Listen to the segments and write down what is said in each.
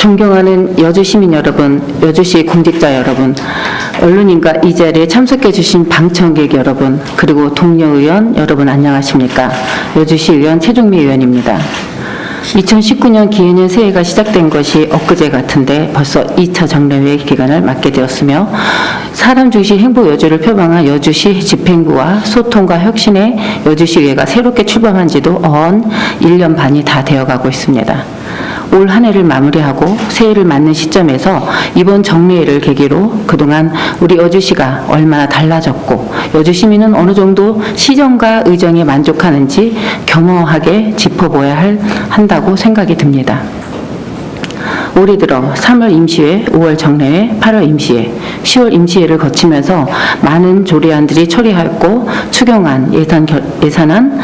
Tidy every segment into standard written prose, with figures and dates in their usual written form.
존경하는 여주 시민 여러분, 여주시 공직자 여러분, 언론인과 이 자리에 참석해 주신 방청객 여러분, 그리고 동료 의원 여러분 안녕하십니까? 여주시 의원 최종미 의원입니다. 2019년 기해년 새해가 시작된 것이 엊그제 같은데 벌써 2차 정례회 기간을 맞게 되었으며 사람 중심 행복 여주를 표방한 여주시 집행부와 소통과 혁신의 여주시의회가 새롭게 출범한 지도 어언 1년 반이 다 되어가고 있습니다. 올 한 해를 마무리하고 새해를 맞는 시점에서 이번 정례회를 계기로 그동안 우리 여주시가 얼마나 달라졌고 여주 시민은 어느 정도 시정과 의정에 만족하는지 겸허하게 짚어보아야 한다고 생각이 듭니다. 올해 들어 3월 임시회, 5월 정례회, 8월 임시회, 10월 임시회를 거치면서 많은 조례안들이 처리하였고 추경안, 예산안,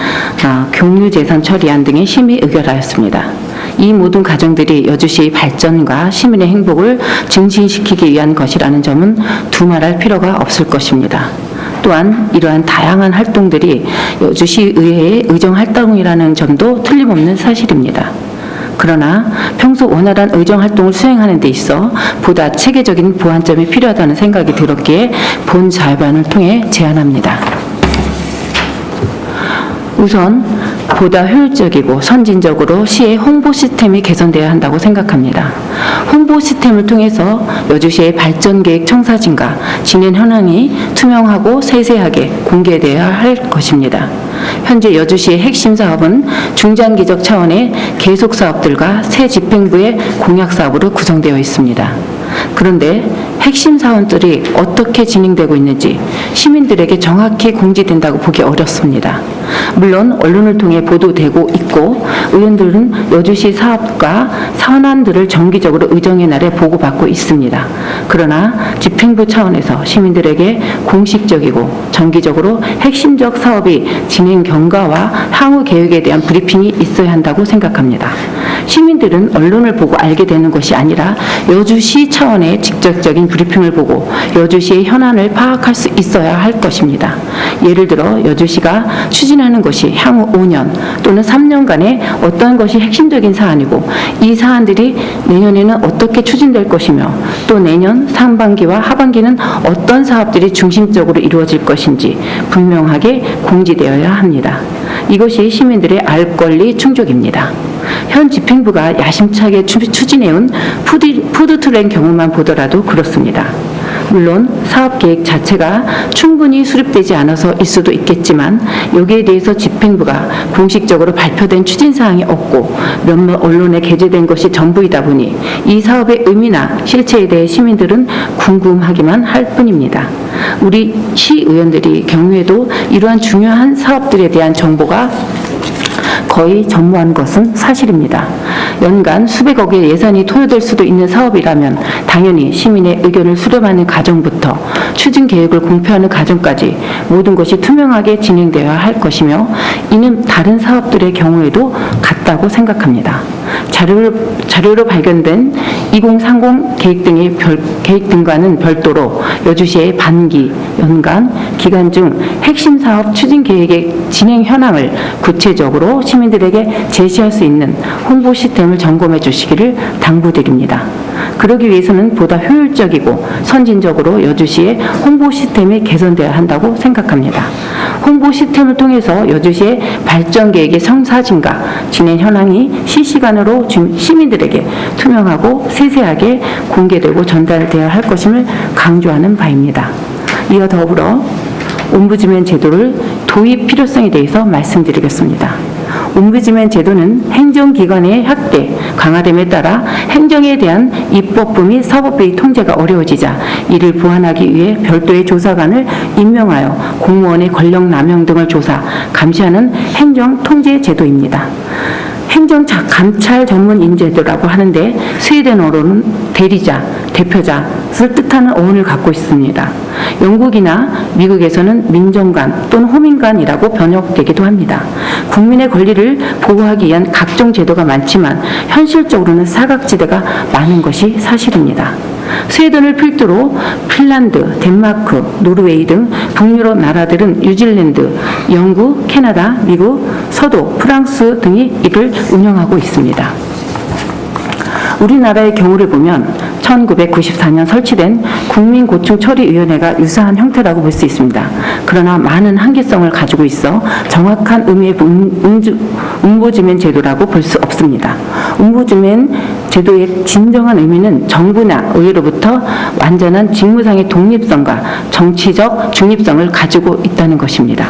경유재산 처리안 등의 심의 의결하였습니다. 이 모든 과정들이 여주시의 발전과 시민의 행복을 증진시키기 위한 것이라는 점은 두말할 필요가 없을 것입니다. 또한 이러한 다양한 활동들이 여주시 의회의 의정활동이라는 점도 틀림없는 사실입니다. 그러나 평소 원활한 의정활동을 수행하는 데 있어 보다 체계적인 보완점이 필요하다는 생각이 들었기에 본 자료안을 통해 제안합니다. 우선 보다 효율적이고 선진적으로 시의 홍보 시스템이 개선되어야 한다고 생각합니다. 홍보 시스템을 통해서 여주시의 발전 계획 청사진과 진행 현황이 투명하고 세세하게 공개되어야 할 것입니다. 현재 여주시의 핵심 사업은 중장기적 차원의 계속 사업들과 새 집행부의 공약 사업으로 구성되어 있습니다. 그런데 핵심 사업들이 어떻게 진행되고 있는지 시민들에게 정확히 공지된다고 보기 어렵습니다. 물론 언론을 통해 보도되고 있고 의원들은 여주시 사업과 사안들을 정기적으로 의정의 날에 보고받고 있습니다. 그러나 집행부 차원에서 시민들에게 공식적이고 정기적으로 핵심적 사업이 진행 경과와 향후 계획에 대한 브리핑이 있어야 한다고 생각합니다. 시민들은 언론을 보고 알게 되는 것이 아니라 여주시 차원의 직접적인 브리핑을 보고 여주시의 현안을 파악할 수 있어야 할 것입니다. 예를 들어 여주시가 추진하는 것이 향후 5년 또는 3년간의 어떤 것이 핵심적인 사안이고 이 사안들이 내년에는 어떻게 추진될 것이며 또 내년 상반기와 하반기는 어떤 사업들이 중심적으로 이루어질 것인지 분명하게 공지되어야 합니다. 이것이 시민들의 알 권리 충족입니다. 현 집행부가 야심차게 추진해온 푸드트랙 경우만 보더라도 그렇습니다. 물론 사업계획 자체가 충분히 수립되지 않아서일 수도 있겠지만 여기에 대해서 집행부가 공식적으로 발표된 추진사항이 없고 몇몇 언론에 게재된 것이 전부이다 보니 이 사업의 의미나 실체에 대해 시민들은 궁금하기만 할 뿐입니다. 우리 시의원들이 경우에도 이러한 중요한 사업들에 대한 정보가 거의 전무한 것은 사실입니다. 연간 수백억의 예산이 투여될 수도 있는 사업이라면 당연히 시민의 의견을 수렴하는 과정부터 추진 계획을 공표하는 과정까지 모든 것이 투명하게 진행되어야 할 것이며 이는 다른 사업들의 경우에도 같다고 생각합니다. 자료로 발견된 2030 계획 등과는 별도로 여주시의 반기, 연간, 기간 중 핵심 사업 추진 계획의 진행 현황을 구체적으로 시민들에게 제시할 수 있는 홍보 시스템을 점검해 주시기를 당부드립니다. 그러기 위해서는 보다 효율적이고 선진적으로 여주시의 홍보 시스템이 개선되어야 한다고 생각합니다. 홍보 시스템을 통해서 여주시의 발전 계획의 성사진과 진행 현황이 실시간으로 시민들에게 투명하고 세세하게 공개되고 전달되어야 할 것임을 강조하는 바입니다. 이어 더불어 옴부즈맨 제도를 도입 필요성에 대해서 말씀드리겠습니다. 옴부즈맨 제도는 행정기관의 확대, 강화됨에 따라 행정에 대한 입법부 및 사법부의 통제가 어려워지자 이를 보완하기 위해 별도의 조사관을 임명하여 공무원의 권력 남용 등을 조사, 감시하는 행정 통제 제도입니다. 행정 감찰 전문 인재도라고 하는데 스웨덴 어로는 대리자, 대표자를 뜻하는 어원을 갖고 있습니다. 영국이나 미국에서는 민정관 또는 호민관이라고 번역되기도 합니다. 국민의 권리를 보호하기 위한 각종 제도가 많지만 현실적으로는 사각지대가 많은 것이 사실입니다. 스웨덴을 필두로 핀란드, 덴마크, 노르웨이 등 북유럽 나라들은 뉴질랜드, 영국, 캐나다, 미국, 서도, 프랑스 등이 이를 운영하고 있습니다. 우리나라의 경우를 보면 1994년 설치된 국민고충처리위원회가 유사한 형태라고 볼 수 있습니다. 그러나 많은 한계성을 가지고 있어 정확한 의미의 운보지맨 제도라고 볼 수 없습니다. 운보지맨 제도의 진정한 의미는 정부나 의회로부터 완전한 직무상의 독립성과 정치적 중립성을 가지고 있다는 것입니다.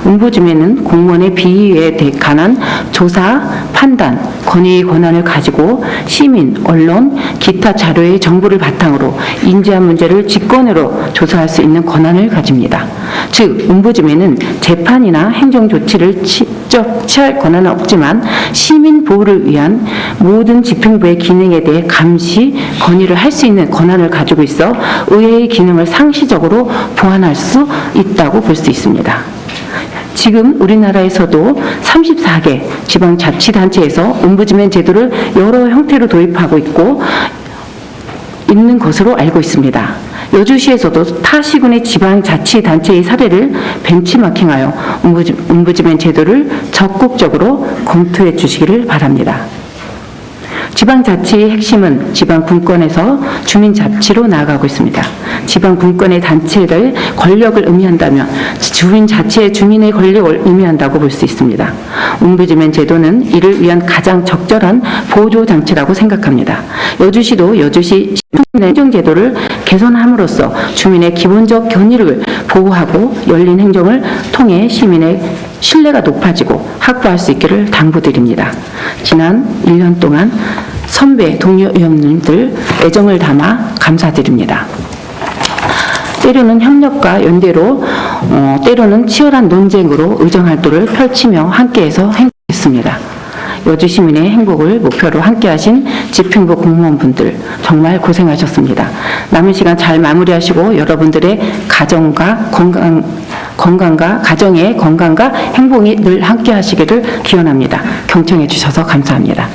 운보지맨은 공무원의 비위에 관한 조사, 판단, 건의의 권한을 가지고 시민, 언론, 기타 자료의 정보를 바탕으로 인지한 문제를 직권으로 조사할 수 있는 권한을 가집니다. 즉, 운보지맨은 재판이나 행정조치를 직접 취할 권한은 없지만 시민 보호를 위한 모든 집행부의 기능에 대해 감시, 건의를 할 수 있는 권한을 가지고 있어 의회의 기능을 상시적으로 보완할 수 있다고 볼 수 있습니다. 지금 우리나라에서도 34개 지방자치단체에서 ombudsman 제도를 여러 형태로 도입하고 있는 것으로 알고 있습니다. 여주시에서도 타 시군의 지방자치단체의 사례를 벤치마킹하여 ombudsman 제도를 적극적으로 검토해 주시기를 바랍니다. 지방자치의 핵심은 지방분권에서 주민자치로 나아가고 있습니다. 지방분권의 단체를 권력을 의미한다면 주민자치의 주민의 권력을 의미한다고 볼 수 있습니다. ombudsman 제도는 이를 위한 가장 적절한 보조장치라고 생각합니다. 여주시도 여주시 행정제도를 개선함으로써 주민의 기본적 권리를 보호하고 열린 행정을 통해 시민의 신뢰가 높아지고 확보할 수 있기를 당부드립니다. 지난 1년 동안 선배, 동료 의원님들 애정을 담아 감사드립니다. 때로는 협력과 연대로, 때로는 치열한 논쟁으로 의정활동을 펼치며 함께해서 행복했습니다. 여주 시민의 행복을 목표로 함께하신 집행부 공무원분들 정말 고생하셨습니다. 남은 시간 잘 마무리하시고 여러분들의 가정과 가정의 건강과 행복이 늘 함께하시기를 기원합니다. 경청해 주셔서 감사합니다.